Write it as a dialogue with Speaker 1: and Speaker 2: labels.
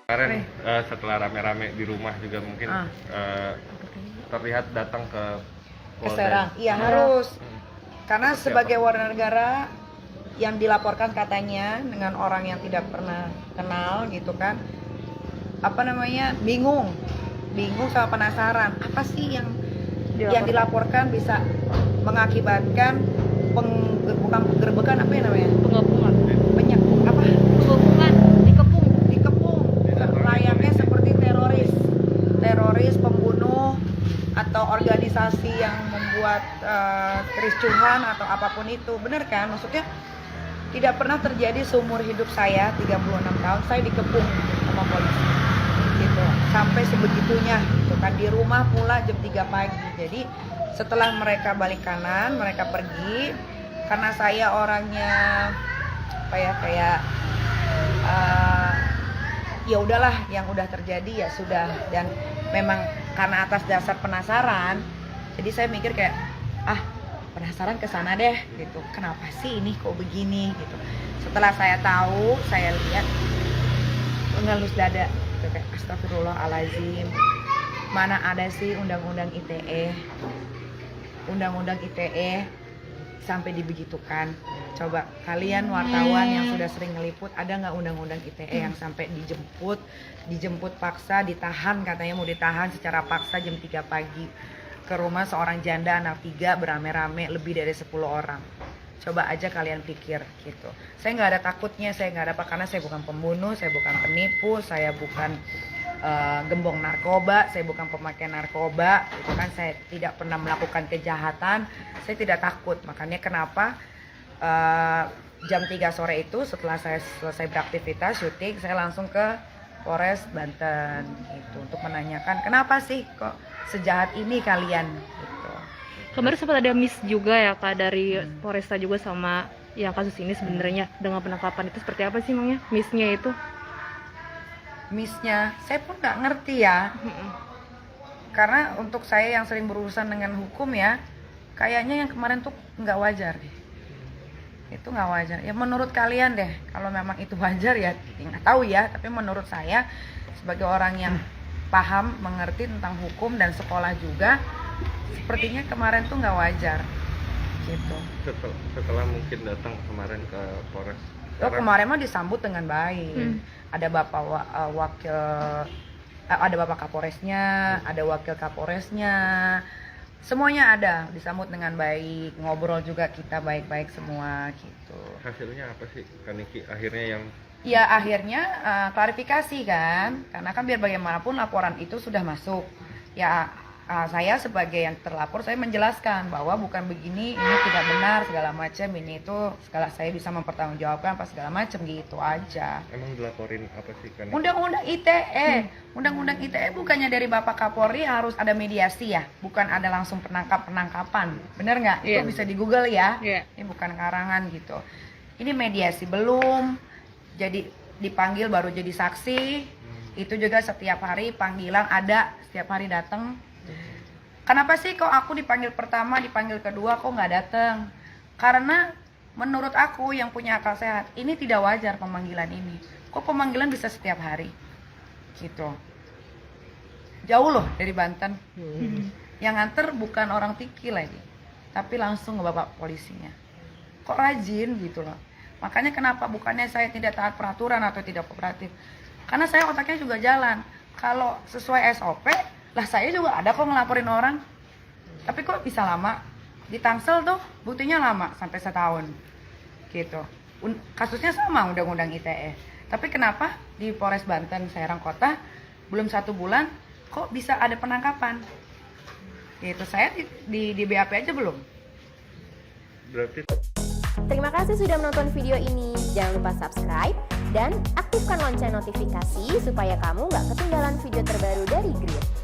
Speaker 1: Kemarin setelah rame-rame di rumah juga mungkin terlihat datang ke
Speaker 2: Ke
Speaker 1: Polda.
Speaker 2: Serang. Iya harus. Karena sebagai warga negara yang dilaporkan katanya dengan orang yang tidak pernah kenal gitu kan, apa namanya, bingung sama penasaran apa sih yang dilaporkan bisa mengakibatkan bukan penggerbekan, apa ya namanya,
Speaker 3: Pengepungan.
Speaker 2: apa
Speaker 3: Pengepungan
Speaker 2: dikepung layaknya seperti teroris pembunuh atau organisasi yang membuat kericuhan atau apapun itu. Bener kan, maksudnya tidak pernah terjadi seumur hidup saya 36 tahun saya dikepung sama polisi gitu, sampai sebegitunya gitu kan. Di rumah pula jam 3 pagi. Jadi setelah mereka balik kanan, mereka pergi, karena saya orangnya apa ya, kayak ya udahlah, yang udah terjadi ya sudah. Dan memang karena atas dasar penasaran, jadi saya mikir kayak penasaran kesana deh gitu, kenapa sih ini kok begini gitu. Setelah saya tahu, saya lihat, mengelus dada gitu, kayak astagfirullahaladzim, mana ada sih undang-undang ITE sampai dibegitukan. Coba kalian wartawan yang sudah sering ngeliput, ada nggak undang-undang ITE yang sampai dijemput paksa, ditahan, katanya mau ditahan secara paksa jam 3 pagi ke rumah seorang janda anak 3 berame-rame lebih dari 10 orang. Coba aja kalian pikir gitu. Saya nggak ada takutnya, saya nggak ada apa, karena saya bukan pembunuh, saya bukan penipu, saya bukan gembong narkoba, saya bukan pemakai narkoba gitu kan. Saya tidak pernah melakukan kejahatan, saya tidak takut. Makanya kenapa jam 3 sore itu setelah saya selesai beraktivitas syuting, saya langsung ke Polres Banten itu untuk menanyakan kenapa sih kok sejahat ini kalian gitu.
Speaker 3: Kemarin sempat ada miss juga ya Kak dari Polresta juga sama yang kasus ini sebenarnya dengan penangkapan itu seperti apa sih emangnya missnya itu?
Speaker 2: Missnya saya pun nggak ngerti ya, karena untuk saya yang sering berurusan dengan hukum ya, kayaknya yang kemarin tuh nggak wajar deh. Itu nggak wajar ya, menurut kalian deh. Kalau memang itu wajar ya nggak tahu ya, tapi menurut saya sebagai orang yang paham, mengerti tentang hukum dan sekolah juga, sepertinya kemarin tuh nggak wajar gitu.
Speaker 1: Setelah mungkin datang kemarin ke Polres.
Speaker 2: Kemarin mah disambut dengan baik. Ada bapak ada bapak Kapolresnya, ada wakil Kapolresnya, semuanya ada, disambut dengan baik, ngobrol juga kita baik-baik semua gitu.
Speaker 1: Hasilnya apa sih Kaniki akhirnya yang?
Speaker 2: Ya akhirnya klarifikasi kan, karena kan biar bagaimanapun laporan itu sudah masuk. Ya saya sebagai yang terlapor, saya menjelaskan bahwa bukan begini, ini tidak benar segala macam, ini itu segala, saya bisa mempertanggungjawabkan apa segala macam gitu aja.
Speaker 1: Emang dilaporin apa sih Kaniki?
Speaker 2: Undang-undang ITE, undang-undang ITE bukannya dari Bapak Kapolri harus ada mediasi ya, bukan ada langsung penangkapan, bener nggak?
Speaker 3: Yeah.
Speaker 2: Itu bisa di Google ya.
Speaker 3: Yeah.
Speaker 2: Ini bukan karangan gitu. Ini mediasi belum, jadi dipanggil baru jadi saksi. Itu juga setiap hari panggilan ada, setiap hari datang. Kenapa sih kok aku dipanggil pertama, dipanggil kedua kok nggak datang? Karena menurut aku yang punya akal sehat, ini tidak wajar pemanggilan ini. Kok pemanggilan bisa setiap hari? Gitu. Jauh loh dari Banten. Yang nganter bukan orang Tiki lagi, tapi langsung ke bapak polisinya. Kok rajin gitu loh. Makanya kenapa bukannya saya tidak taat peraturan atau tidak kooperatif? Karena saya otaknya juga jalan. Kalau sesuai SOP, lah saya juga ada kok ngelaporin orang. Tapi kok bisa lama? Di Tangsel tuh buktinya lama sampai setahun gitu. Kasusnya sama undang-undang ITE. Tapi kenapa di Polres Banten Serang Kota belum 1 bulan kok bisa ada penangkapan gitu? Saya di BAP aja belum.
Speaker 1: Berarti
Speaker 4: Terima kasih sudah menonton video ini. Jangan lupa subscribe dan aktifkan lonceng notifikasi supaya kamu nggak ketinggalan video terbaru dari Grid.